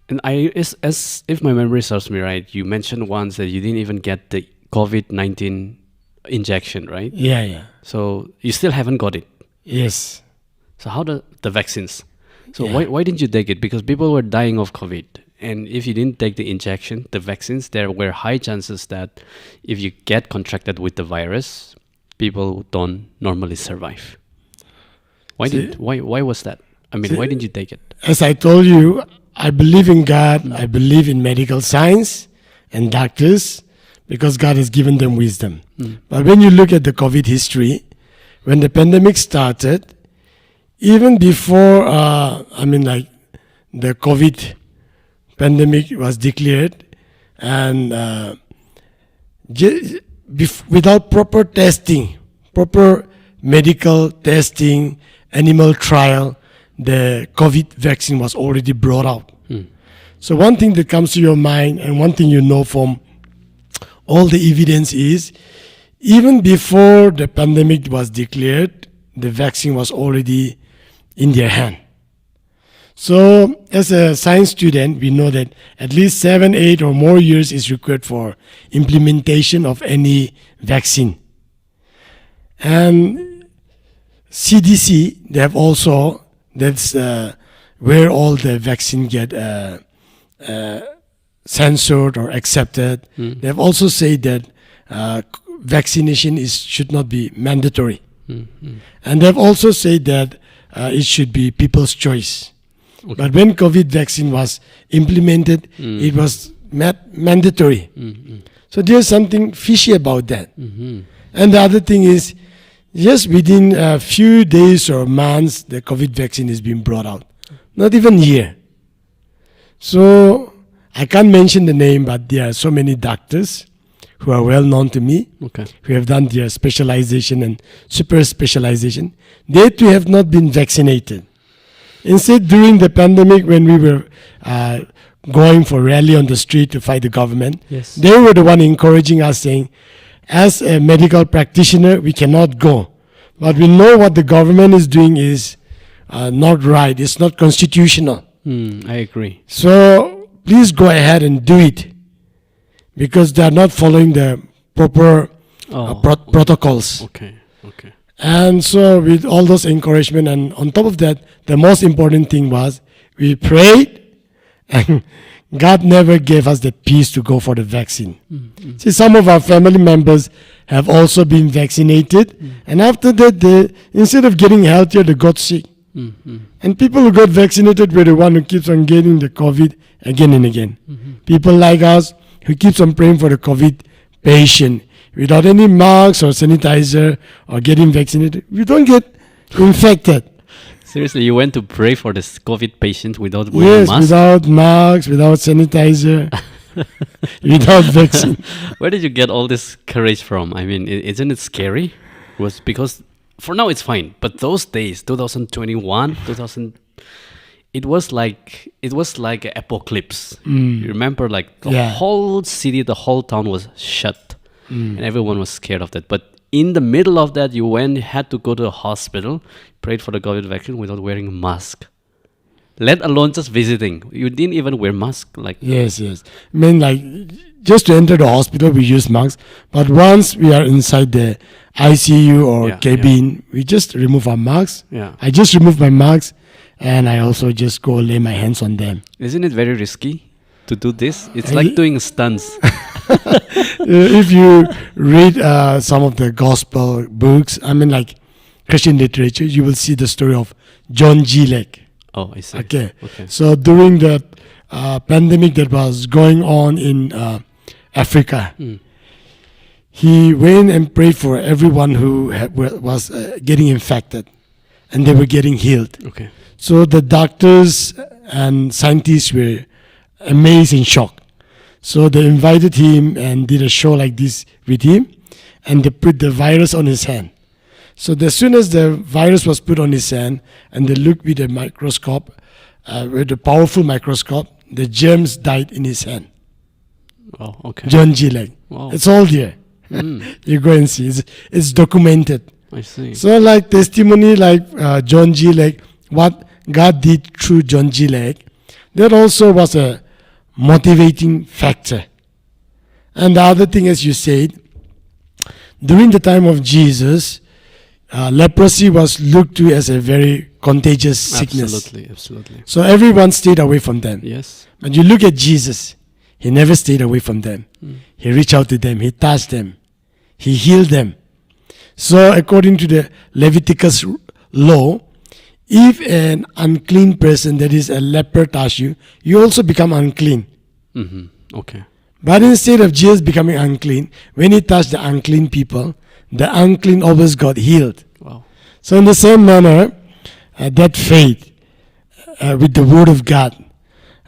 And as if my memory serves me right, you mentioned once that you didn't even get the COVID-19 injection, right? Yeah, yeah. So you still haven't got it. Yes. So how the vaccines? So Yeah. why didn't you take it? Because people were dying of COVID, and if you didn't take the injection, the vaccines, there were high chances that if you get contracted with the virus, people don't normally survive. Why was that? I mean, why didn't you take it? As I told you, I believe in God. I believe in medical science and doctors because God has given them wisdom. But when you look at the COVID history, when the pandemic started, even before, the COVID pandemic was declared, and without proper testing, proper medical testing, animal trial, the COVID vaccine was already brought out. So one thing that comes to your mind, and one thing you know from all the evidence is, even before the pandemic was declared, the vaccine was already in their hand. So as a science student, we know that at least 7, 8 or more years is required for implementation of any vaccine. And CDC, they have also, that's where all the vaccine get censored or accepted. They have also said that vaccination should not be mandatory. And they've also said that it should be people's choice. Okay. But when COVID vaccine was implemented, it was mandatory. So there's something fishy about that. And the other thing is, just within a few days or months, the COVID vaccine is being brought out. Not even a year. So I can't mention the name, but there are so many doctors who are well known to me, who have done their specialization and super specialization. They too have not been vaccinated. Instead, during the pandemic, when we were going for rally on the street to fight the government, they were the one encouraging us, saying, as a medical practitioner, we cannot go. But we know what the government is doing is not right. It's not constitutional. I agree. So please go ahead and do it, because they are not following the proper protocols. Okay. And so with all those encouragement, and on top of that, the most important thing was we prayed, and God never gave us the peace to go for the vaccine. See, some of our family members have also been vaccinated, and after that, instead of getting healthier, they got sick. And people who got vaccinated were the one who keeps on getting the COVID again and again. People like us who keeps on praying for the COVID patient without any masks or sanitizer or getting vaccinated, we don't get infected. Seriously, you went to pray for this COVID patient without wearing Yes, mask? without masks, without sanitizer, without vaccine. Where did you get all this courage from? I mean, isn't it scary? Was because for now it's fine, but those days, 2021, it was like an apocalypse. You remember, like the whole city, the whole town was shut, and everyone was scared of that. But in the middle of that, you had to go to the hospital, prayed for the COVID vaccine without wearing a mask. Let alone just visiting. You didn't even wear mask. Yes. I mean, like, just to enter the hospital, we use masks. But once we are inside the ICU or cabin, we just remove our masks. I just remove my masks, and I also just go lay my hands on them. Isn't it very risky to do this? It's like doing stunts. If you read some of the gospel books, I mean, like Christian literature, you will see the story of John G. Lake. Oh, I see. Okay. So during the pandemic that was going on in Africa, he went and prayed for everyone who was getting infected, and they were getting healed. So the doctors and scientists were amazed and shocked. So they invited him and did a show like this with him, and they put the virus on his hand. So as soon as the virus was put on his hand, and they looked with a microscope, with a powerful microscope, the germs died in his hand. Oh, okay. John G. Lake. Wow. It's all there. You go and see. It's documented. I see. So like testimony like John G. Lake, what God did through John G. Lake, That also was a motivating factor. And the other thing, as you said, during the time of Jesus, leprosy was looked to as a very contagious sickness. Absolutely, absolutely. So everyone stayed away from them. Yes. But you look at Jesus, he never stayed away from them. He reached out to them, he touched them, he healed them. So according to the Leviticus law, if an unclean person, that is a leper, touch you, you also become unclean. Okay. But instead of Jesus becoming unclean, when he touched the unclean people, the unclean always got healed. Wow. So in the same manner, that faith with the Word of God,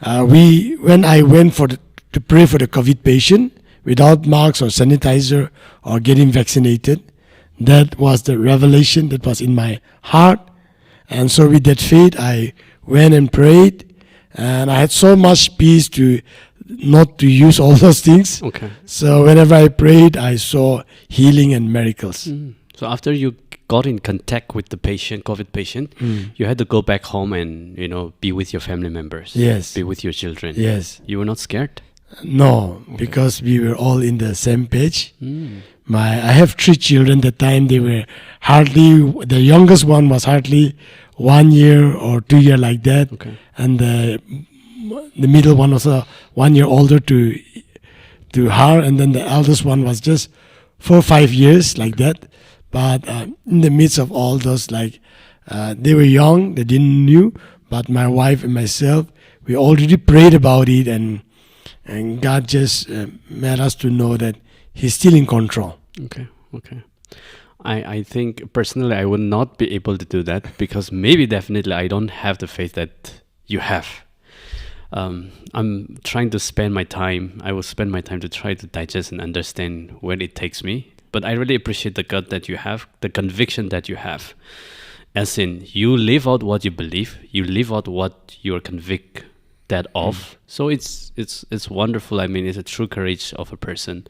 when I went to pray for the COVID patient without masks or sanitizer or getting vaccinated, that was the revelation that was in my heart. And so with that faith, I went and prayed, and I had so much peace to not to use all those things. Okay. So whenever I prayed, I saw healing and miracles. So after you got in contact with the patient, COVID patient, you had to go back home and, be with your family members. Yes. Be with your children. Yes. You were not scared? No, because we were all in the same page. I have 3 children. That time they were the youngest one was hardly 1 year or 2 year like that. Okay. And the middle one was 1 year older to her, and then the eldest one was just 4 or 5 years like that. But in the midst of all those, they were young, they didn't knew, but my wife and myself, we already prayed about it, and God just made us to know that He's still in control. Okay. I think personally I would not be able to do that because definitely I don't have the faith that you have. I'm trying to spend my time. I will spend my time to try to digest and understand where it takes me. But I really appreciate the gut that you have, the conviction that you have. As in, you live out what you believe. You live out what you're convicted of. So it's wonderful. I mean, it's a true courage of a person.